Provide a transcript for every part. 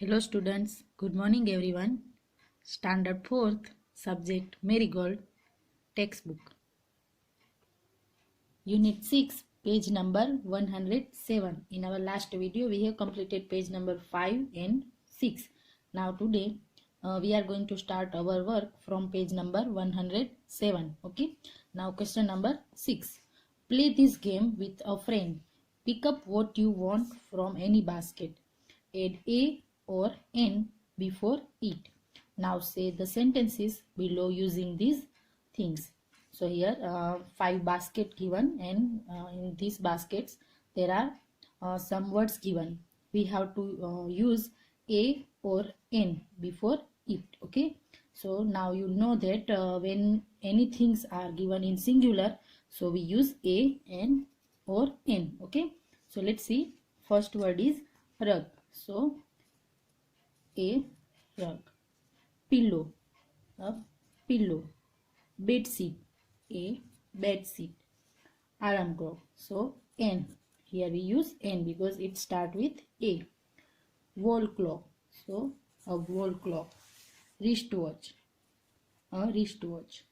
Hello students, good morning everyone. Standard 4th, subject Marigold, textbook. Unit 6, page number 107. In our last video, we have completed page number 5 and 6. Now today, we are going to start our work from page number 107. Okay. Now question number 6. Play this game with a friend. Pick up what you want from any basket. Add A or N before it. Now say the sentences below using these things. So here 5 basket given, and in these baskets there are some words given. We have to use A or N before it. Okay. So now you know that when any things are given in singular, so we use A and or N. Okay. So let's see. First word is rug. So a rug. Pillow, a pillow. Bed sheet, a bed sheet. Alarm clock. So N. Here we use N because it starts with A. Wall clock. So a wall clock. Wristwatch, a wristwatch.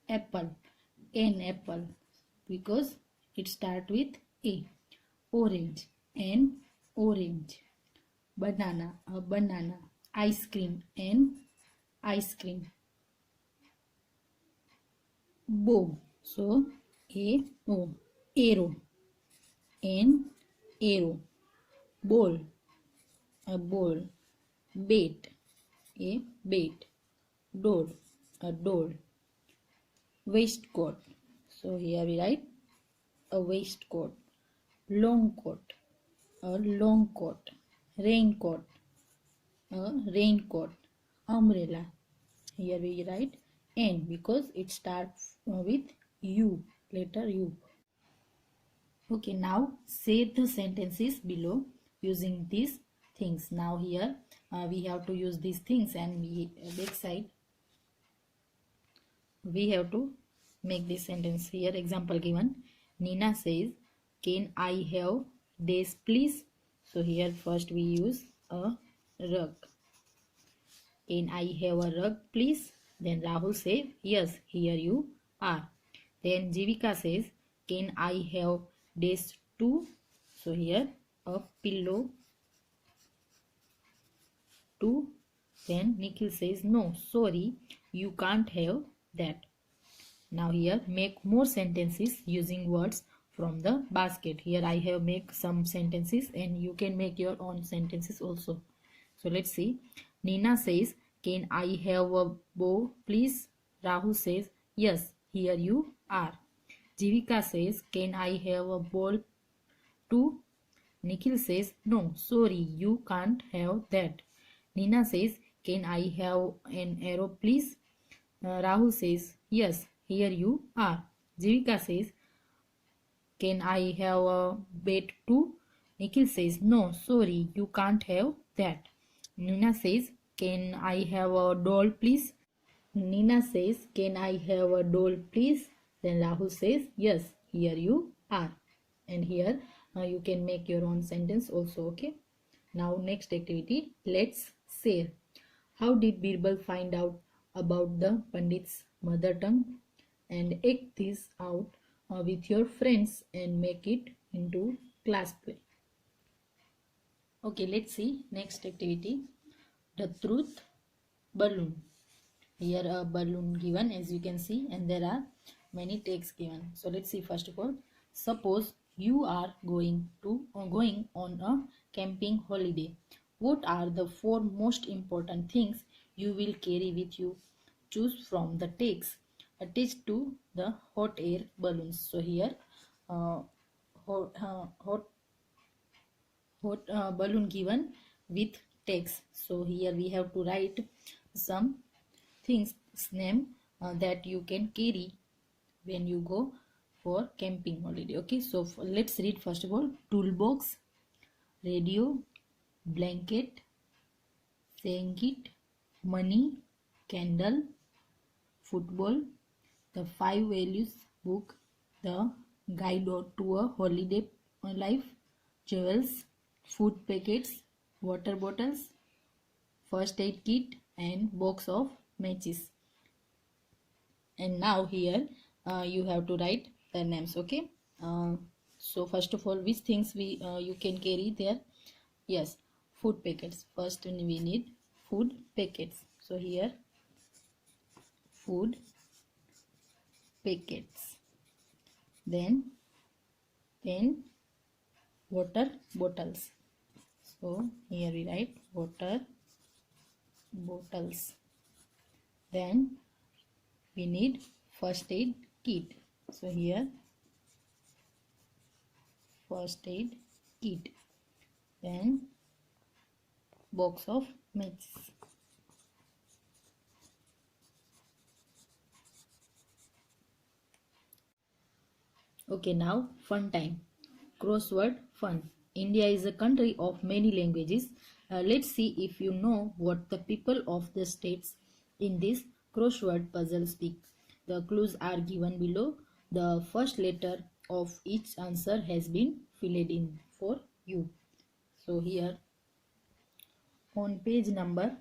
Apple, an apple because it starts with A. Orange, an orange. Banana, a banana. Ice cream, an ice cream. Bow, so A O. Arrow, an arrow. Bowl, a bowl. Bait, a bait. Door, a door. Waistcoat, so here we write a waistcoat. Long coat, a long coat. Raincoat, a raincoat. Umbrella, here we write N because it starts with U, letter U. Okay, now say the sentences below using these things. Now here we have to use these things, and we back side we have to make this sentence. Here example given. Nina says, "Can I have this please?" So here first we use a rug. Can I have a rug please? Then Rahul says, "Yes, here you are." Then Jivika says, "Can I have this too?" So here a pillow too. Then Nikhil says, "No, sorry, you can't have that." Now here make more sentences using words from the basket. Here I have make some sentences, and you can make your own sentences also. So let's see. Nina says, "Can I have a bow please?" Rahul says, "Yes, here you are." Jivika says, "Can I have a ball too?" Nikhil says, "No, sorry, you can't have that." Nina says, "Can I have an arrow please?" Rahul says, "Yes, here you are." Jivika says, "Can I have a bat too?" Nikhil says, "No, sorry, you can't have that." Nina says, "Can I have a doll please?" Nina says, "Can I have a doll please?" Then Rahul says, "Yes, here you are." And here you can make your own sentence also. Okay. Now next activity, let's share. How did Birbal find out about the Pandit's mother tongue? And act this out with your friends and make it into class play. Okay, let's see next activity. The truth balloon. Here a balloon given, as you can see, and there are many texts given. So let's see. First of all, suppose you are going on a camping holiday. What are the 4 most important things you will carry with you? Choose from the text attached to the hot air balloons. So here hot balloon given with text. So here we have to write some things name that you can carry when you go for camping holiday. Okay, so let's read first of all. Toolbox, radio, blanket, kit, money, candle, football, the 5 values book, the guide to a holiday life, jewels, food packets, water bottles, first aid kit and box of matches. And now here you have to write their names. Okay, so first of all, which things we you can carry there? Yes, food packets. First we need food packets. So here food packets. Then water bottles. So here we write water bottles. Then we need first aid kit. So here first aid kit. Then box of matches. Okay, now fun time. Crossword fun. India is a country of many languages. Let's see if you know what the people of the states in this crossword puzzle speak. The clues are given below. The first letter of each answer has been filled in for you. So here on page number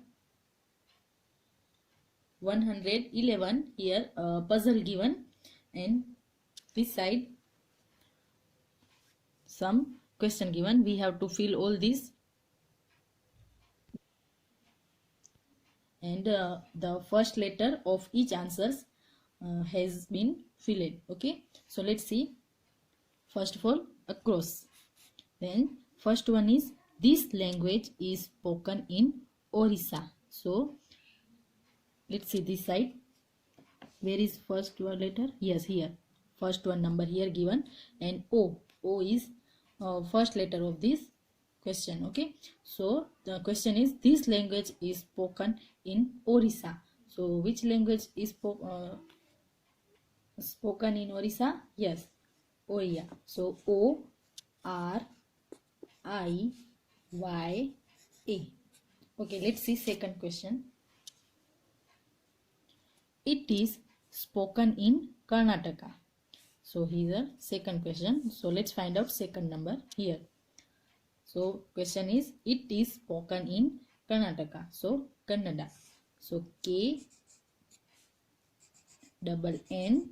111, here puzzle given, and this side some question given. We have to fill all these, and the first letter of each answers has been filled. Okay, so let's see. First of all, a cross. Then first one is, this language is spoken in Orissa. So let's see this side. Where is first one letter? Yes, here. First one number here given, and O. O is first letter of this question. Okay, so the question is, this language is spoken in Orissa. So which language is spoken in Orissa? Yes, Oriya. So Oriya. Okay, let's see second question. It is spoken in Karnataka. So here's the second question. So let's find out second number here. So question is, it is spoken in Karnataka. So Kannada. So KNNADA.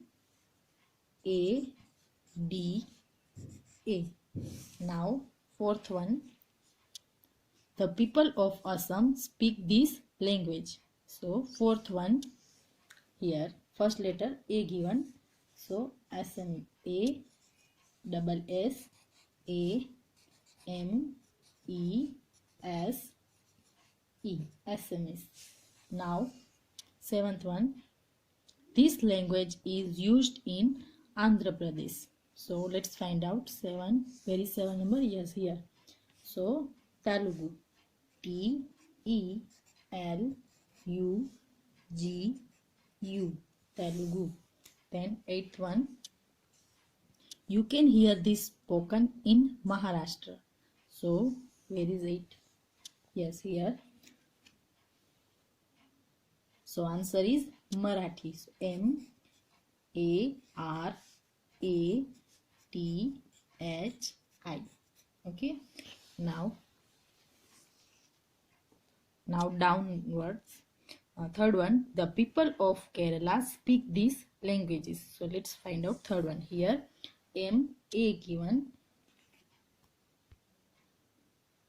Now fourth one. The people of Assam speak this language. So fourth one here, first letter A given. So Assam, ASSAMESE, Assamese. Now seventh one, this language is used in Andhra Pradesh. So let's find out seven. Where is seven number? Yes, here. So Telugu, TELUGU, Telugu. Then eighth one, you can hear this spoken in Maharashtra. So where is it? Yes, here. So answer is Marathi. So MARATHI. Okay. Now downwards. Third one, the people of Kerala speak these languages. So let's find out third one here. MA given.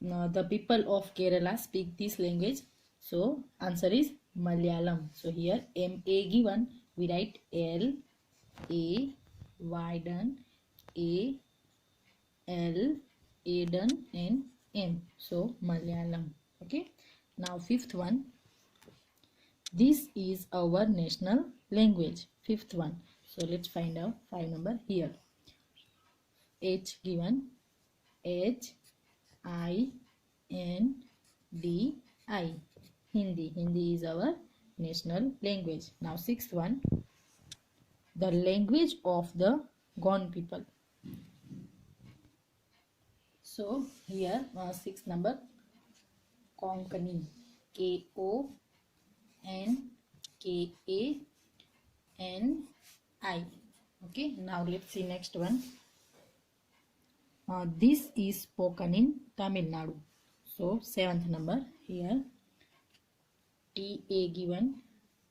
Now the people of Kerala speak this language. So answer is Malayalam. So here MA given, we write L A widen A L Aden and M. So Malayalam. Okay. Now fifth one. This is our national language. Fifth one. So let's find out five number here. H given. HINDI. Hindi. Hindi is our national language. Now sixth one. The language of the Gone people. So here sixth number, Konkani. KONKANI. Okay, now let's see next one. This is spoken in Tamil Nadu. So seventh number here, TA given,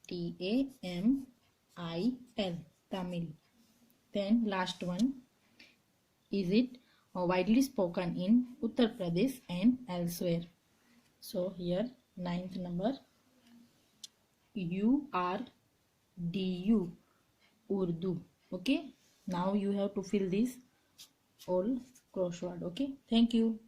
TAMIL, Tamil. Then last one, is it widely spoken in Uttar Pradesh and elsewhere? So here ninth number, URDU, Urdu. Okay, now you have to fill this all crossword. Okay, thank you.